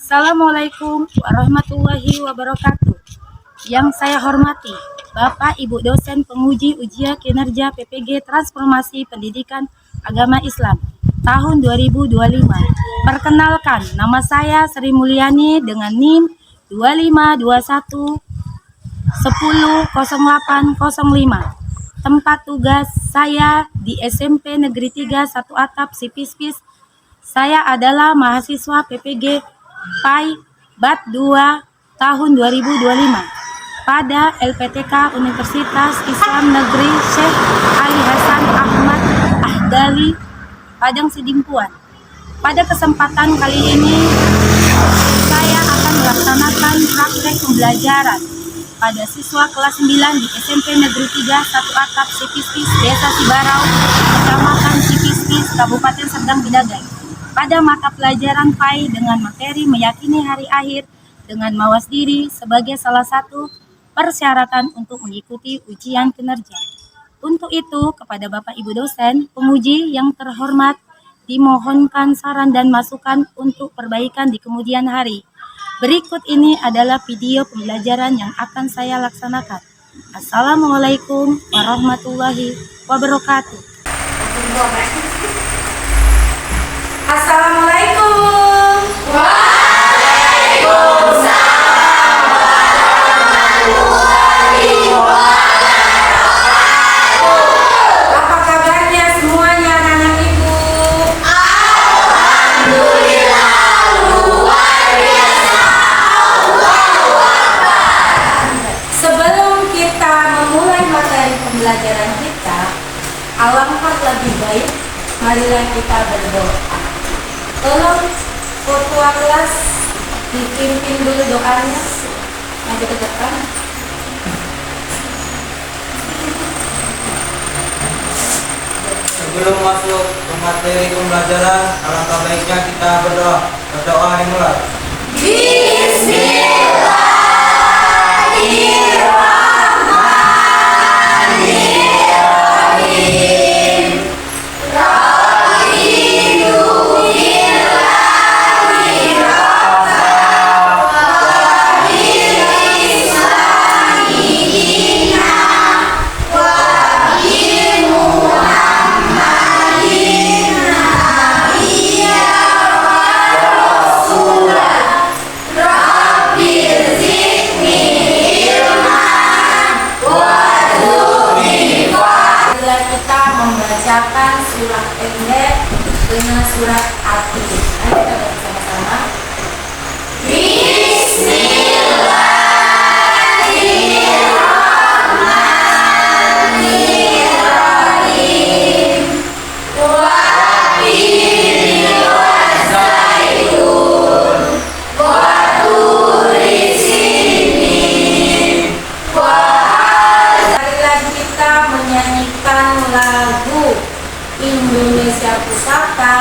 Assalamualaikum warahmatullahi wabarakatuh. Yang saya hormati Bapak Ibu dosen penguji ujian kinerja PPG Transformasi Pendidikan Agama Islam tahun 2025. Perkenalkan, nama saya Sri Mulyani dengan NIM 2521 100805. Tempat tugas saya di SMP Negeri 3 1 Atap Sipispis. Saya adalah mahasiswa PPG PAI BAT 2 tahun 2025 pada LPTK Universitas Islam Negeri Syekh Ali Hasan Ahmad Ahdali, Padang Sidimpuan. Pada kesempatan kali ini, saya akan melaksanakan praktek pembelajaran pada siswa kelas 9 di SMP Negeri 3 1 Atap Sipispis, Desa Sibarau, Kecamatan Sipispis, Kabupaten Serdang Bedagai. Pada mata pelajaran PAI dengan materi meyakini hari akhir dengan mawas diri sebagai salah satu persyaratan untuk mengikuti ujian kinerja. Untuk itu, kepada Bapak Ibu dosen, penguji yang terhormat, dimohonkan saran dan masukan untuk perbaikan di kemudian hari. Berikut ini adalah video pembelajaran yang akan saya laksanakan. Assalamualaikum warahmatullahi wabarakatuh. Assalamualaikum. Waalaikumsalam warahmatullahi wabarakatuh. Apa kabarnya semuanya anak-anak ibu? Alhamdulillah, luar biasa. Allahu Akbar. Sebelum kita memulai materi pembelajaran kita, alangkah lebih baik marilah kita berdoa. Tolong ketua kelas dipimpin dulu doanya. Maju ke depan. Sebelum masuk ke materi pembelajaran, alangkah baiknya kita berdoa. Berdoa dimulai. Bismillahirrahmanirrahim. Membacakan surat pendek dengan surat arti. Ayo kita baca sama-sama. Bismillahirrahmanirrahim. Wattini waszaitun, watturi sinin, Marilah kita menyanyikan lagu Indonesia Pusaka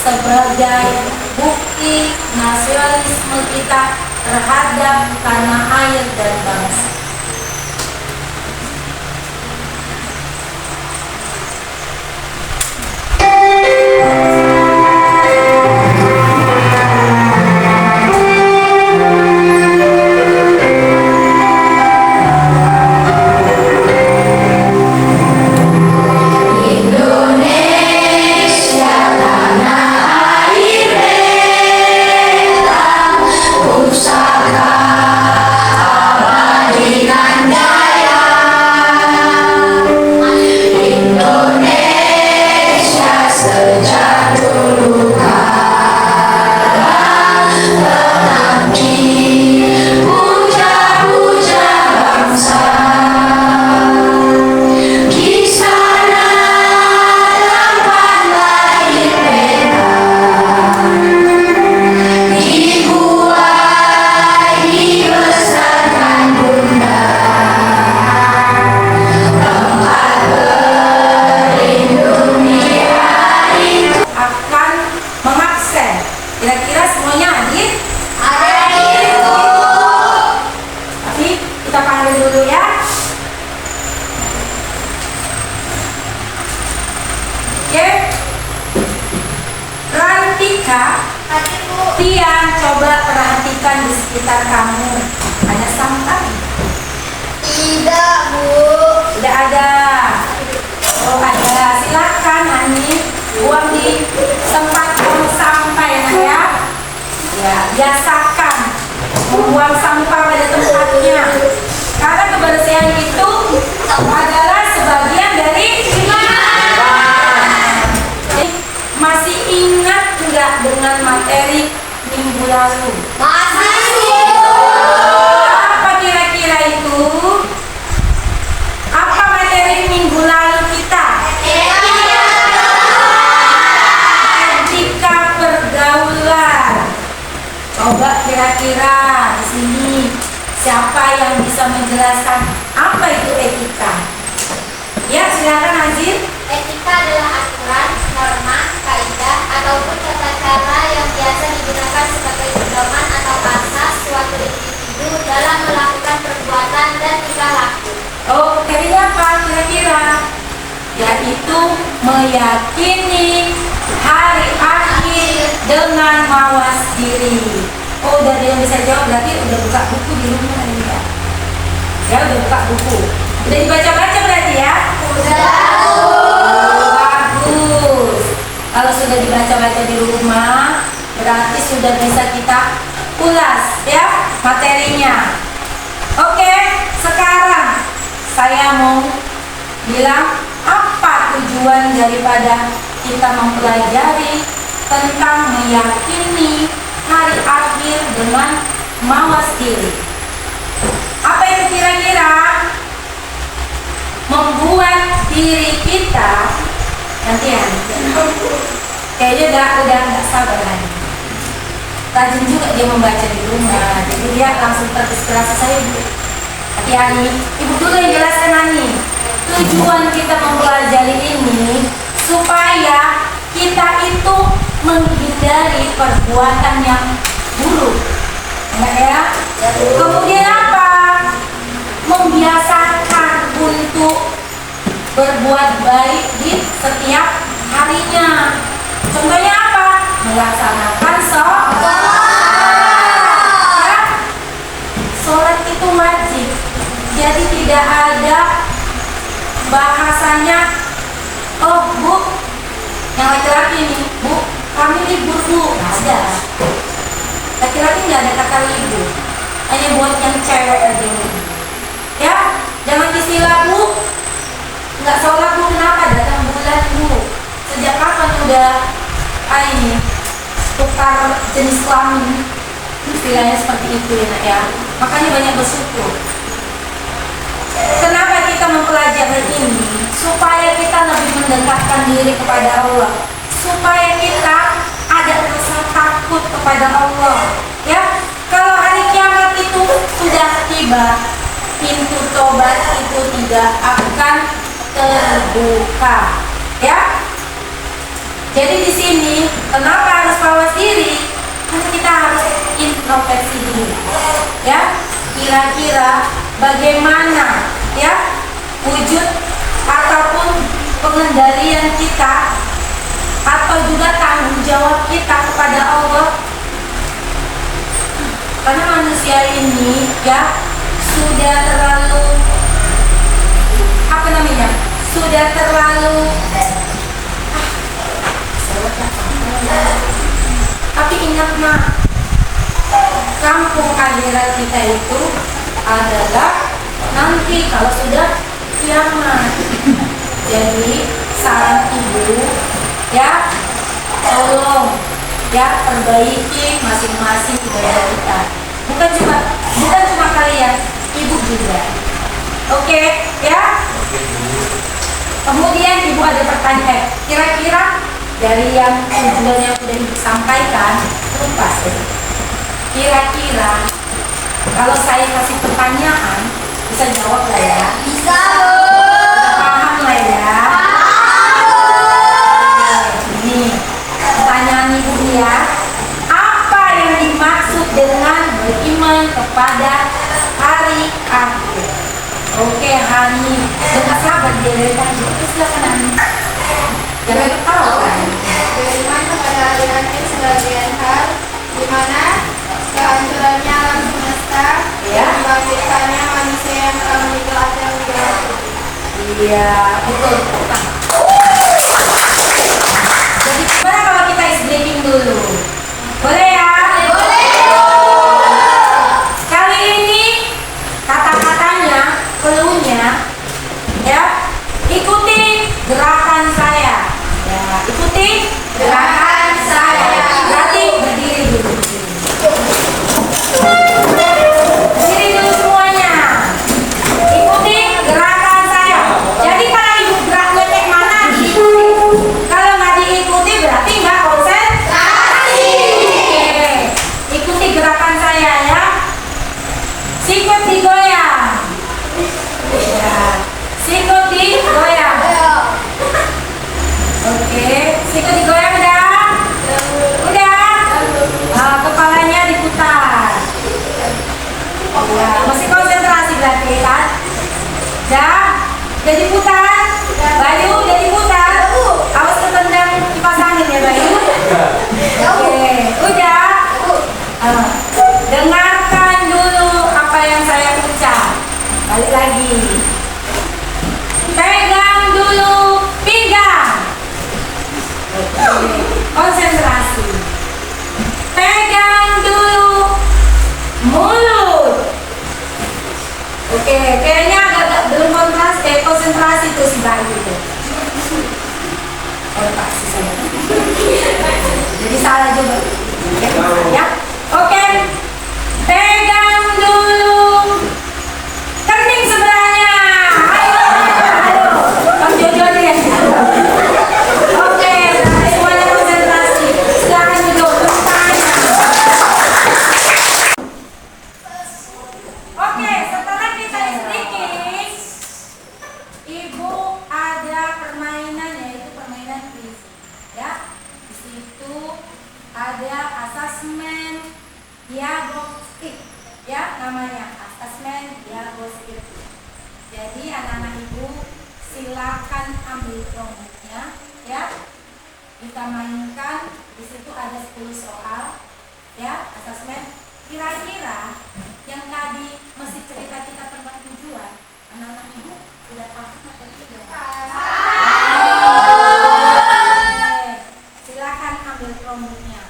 sebagai bukti nasionalisme kita terhadap tanah air dan bangsa. Indonesia tanah air bentang, pusaka abadi Atika, Tian, coba perhatikan di sekitar kamu. Ada sampah? Tidak, Bu. Tidak ada. Oh ada. Silakan Hani, buang di tempat buang sampah ya Nak ya. Ya, biasakan membuang sampah pada tempatnya. Karena kebersihan itu adalah sebagian dari iman. Jadi, masih ingat nggak dengan materi minggu lalu? Masih. Apa kira-kira itu? Apa materi minggu lalu kita? Etika pergaulan. Coba kira-kira di sini siapa yang bisa menjelaskan apa itu etika? Ya, silakan Azir. Etika adalah aturan, norma, kaidah, ataupun tata cara yang biasa digunakan sebagai pedoman atau asas suatu individu dalam melakukan perbuatan dan tingkah laku. Oh, dari apa kira-kira? Yaitu meyakini hari akhir dengan mawas diri. Oh, udah ada yang bisa jawab, berarti udah buka buku di rumah ini ya? Ya, udah buka buku. Udah dibaca-baca berarti ya? Bagus. Kalau sudah dibaca-baca di rumah, berarti sudah bisa kita ulas ya materinya. Oke, sekarang saya mau bilang apa tujuan daripada kita mempelajari tentang meyakini hari akhir dengan mawas diri. Apa itu kira-kira? Membuat diri kita gantian. Kayaknya udah nggak sabar lagi. Rajin juga dia membaca di rumah, jadi dia langsung terinspirasi. Saya Bu Hati-hati, Ibu dulu yang jelaskan Ani. Tujuan kita mempelajari ini supaya kita itu menghindari perbuatan yang buruk, enggak ya? Kemudian apa? Membiasakan untuk berbuat baik di setiap harinya. Contohnya apa? Melaksanakan sholat. Ya? Sholat itu wajib. Jadi tidak ada bahasanya, oh Bu, yang laki-laki nih, Bu, kami libur Bu. Nggak ada. Laki-laki nggak ada kata libur. Hanya buat yang cewek aja. Ya, jangan istilah Bu, nggak sholat Bu, kenapa? Datang bulan Bu. Sejak kapan udah ini tukar jenis kelamin? Istilahnya seperti itu ya Nak ya. Makanya banyak bersyukur. Kenapa kita mempelajari ini? Supaya kita lebih mendekatkan diri kepada Allah. Supaya kita ada rasa takut kepada Allah. Ya, kalau hari kiamat itu sudah tiba, pintu tobat itu tidak akan terbuka. Ya. Jadi di sini kenapa harus mawas diri? Karena kita harus introspeksi diri. Ya, kira-kira bagaimana ya wujud ataupun pengendalian kita atau juga tanggung jawab kita kepada Allah. Karena manusia ini ya sudah terlalu sudah terlalu tapi ingat Nak, kampung akhirat kita itu adalah nanti kalau sudah kiamat. Jadi saran Ibu ya, tolong ya perbaiki masing-masing ibadah kita. Bukan cuma kalian, Ibu juga. Oke ya. Kemudian Ibu ada pertanyaan, kira-kira dari yang tujuan yang sudah Ibu sampaikan, lepas ya. Kira-kira kalau saya kasih pertanyaan, bisa jawab lah ya? Bisa. Paham lah ya? Ini pertanyaan Ibu ya. Apa yang dimaksud dengan beriman kepada hari akhir? Oke Hani, dengan sahabat dia dari tadi. Silakan Hani. Jangan ketawa kan? Beriman kepada hari akhir sebagai Iya, betul. Nah, jadi gimana kalau kita is breaking dulu? Boleh ya? Boleh. Kali ini kata-katanya, cluenya, ya, ikuti gerakan saya. Ya, ikuti gerakan saya. Berarti berdiri dulu. Berdiri dulu semuanya. Ikuti gerakan saya. Jadi kalau ibu geraknya kayak mana diikuti. Kalau nggak diikuti berarti nggak konsentrasi. Oke. Ikuti gerakan saya ya. Sikut digoyang. Ya. Sikut digoyang. Oke. Sikut digoyang udah. Udah. Kepalanya diputar. Ya, masih konsentrasi berarti kan? Ya, jadi putar. Bayu jadi putar. Awas ketendang kipas angin ya Bayu. Oke, udah. Dengarkan dulu apa yang saya ucap. Balik lagi. Pegang dulu pinggang. Oke, konsentrasi. Pegang dulu mulut. Oke, kayaknya agak belum konsentrasi tuh si Bayu itu. Oh, pasti saya. Jadi salah juga. Ya. Oke. Pegang dulu kening sebelahnya. Ayo. Bang Jojo deh. Oke, semuanya konsentrasi. Silakan duduk, tepuk tangannya. Oke, setelah kita sedikit, Ibu ada permainan yaitu permainan quiz. Ya, di situ ada asesmen diagnostik. Ya, namanya asesmen diagnostik. Jadi anak-anak Ibu silakan ambil Chromebook-nya, ya. Kita mainkan. Di situ ada 10 soal. Ya, asesmen. Kira-kira yang tadi mesti cerita kita tentang tujuan, anak-anak Ibu sudah paham atau tidak? Oke, silakan ambil Chromebook-nya.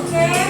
Oke.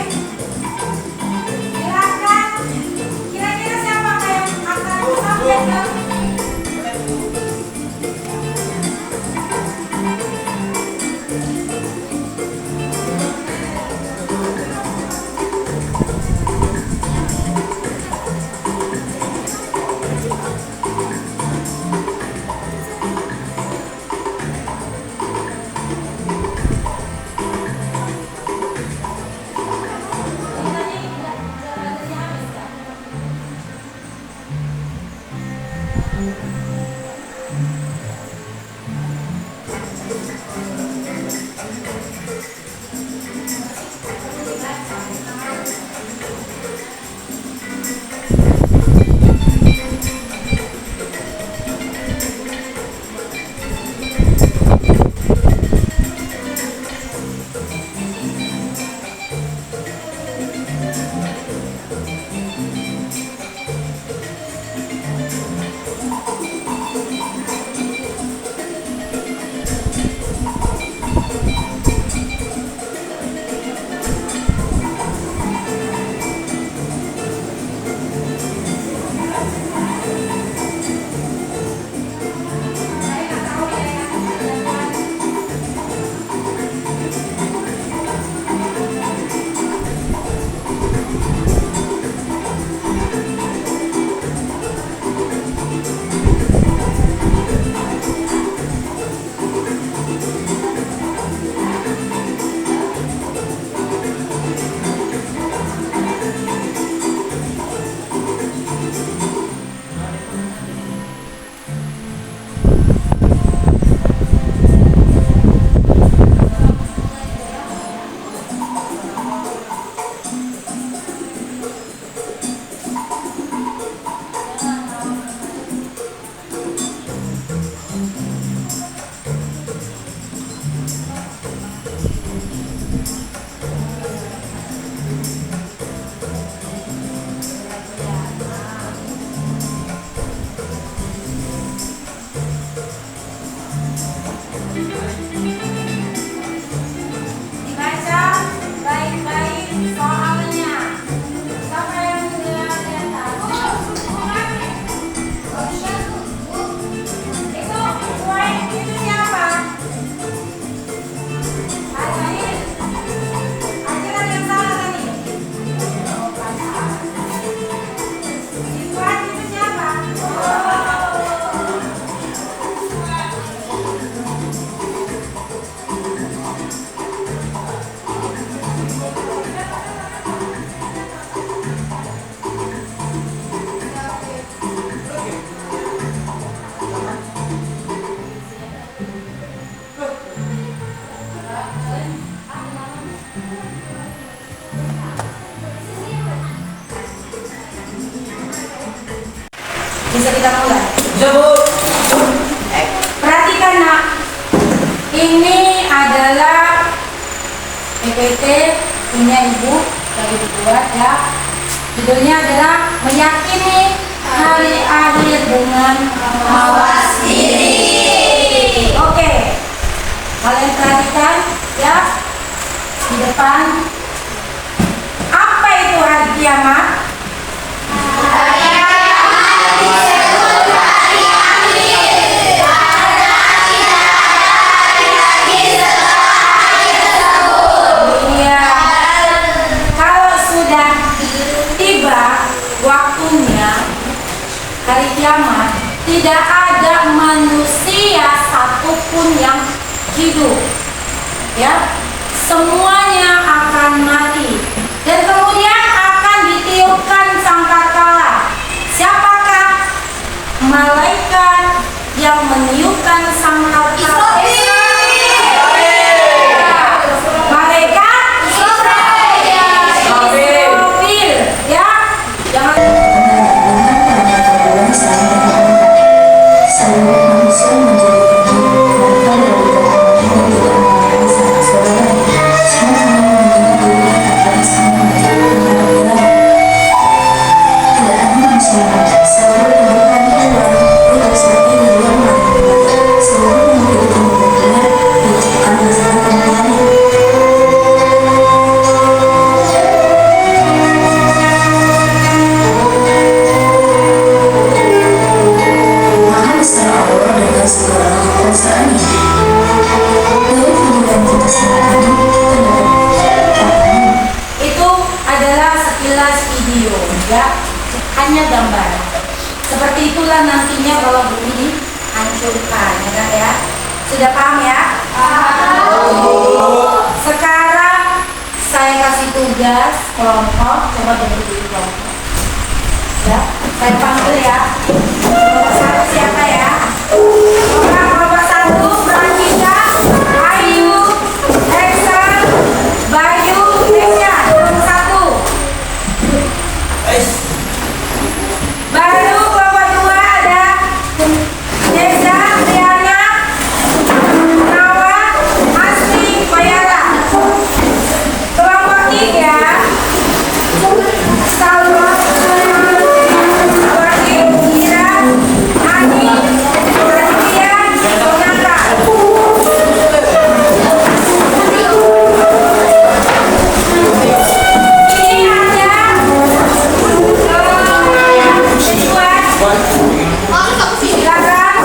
Bisa kita mulai. Bisa, Bu. Perhatikan nak, ini adalah PPT punya ibu dari dibuat ya. Judulnya adalah meyakini hari akhir dengan mawas diri. Oke, kalian perhatikan ya di depan. Apa itu hari kiamat? Iya. Kalau sudah tiba waktunya hari kiamat, tidak ada manusia satupun yang hidup. Ya, semuanya akan mati. Dan kemudian akan ditiupkan sangkakala. Siapakah malaikat yang meniupkan sangkakala? Malaikat Israfil. Ya, jangan. Itu adalah sekilas video ya, hanya gambar. Seperti itulah nantinya kalau bumi dihancurkan ya kan ya. Sudah paham ya? Sekarang saya kasih tugas kelompok, coba berdiri kelompok. Ya, saya panggil ya. Kelompok satu siapa ya? Kelompok satu Pranita, Ayu, Eksan, Bayu, Nesya. Kelompok satu. Baru kelompok dua ada Neza, Triana, Nawa, Asri, Bayara. Kelompok tiga Salwa, Wahyu, Ira, Ani, Raditya, Sonata. Ini ada Ridwan. Silakan.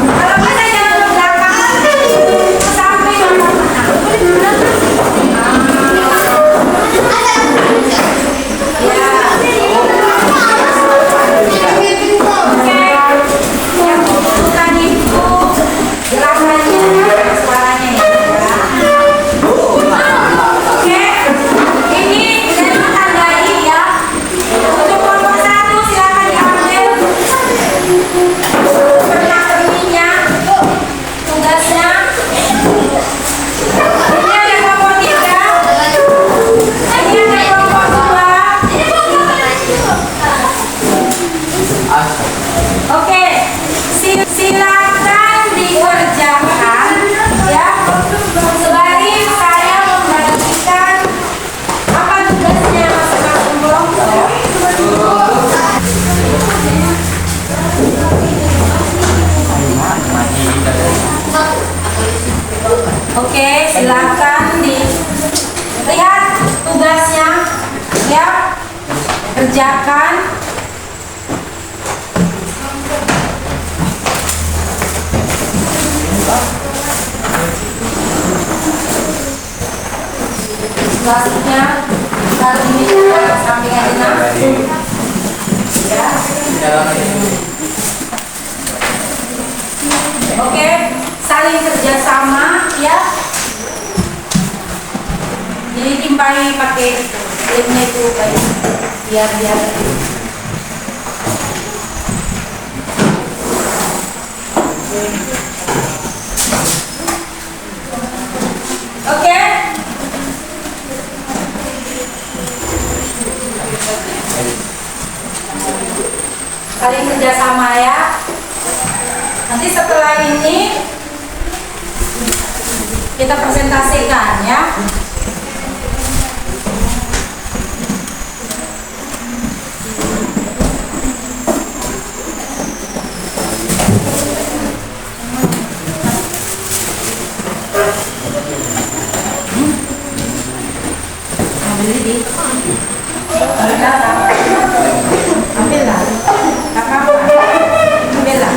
Kalau bisa jangan ke belakang, sampai ke Oke, yang dibutuhkan itu gerakannya, suaranya ya. Oke, ini sudah ditandai ya. Untuk kelompok satu silakan diambil pernah terminya, tugasnya. Ini ada kelompok tiga, ini ada kelompok dua. Oke, silakan dikerjakan ya. Sembari saya membagikan apa tugasnya masing-masing kelompok. Oke, silakan dilihat tugasnya ya. Kerjakan. Selanjutnya taruh ini ke samping aja nak. Ya. Oke, saling kerjasama ya. Jadi timpai pakai lemnya itu kayak biar. Oke. Saling kerjasama. kita presentasikan ya. Ambillah. Tak apa. Ambillah.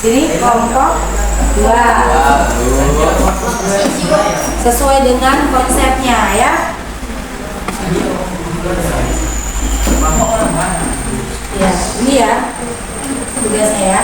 Sini kelompok 2 sesuai dengan konsepnya ya. Ya, ini ya tugasnya ya.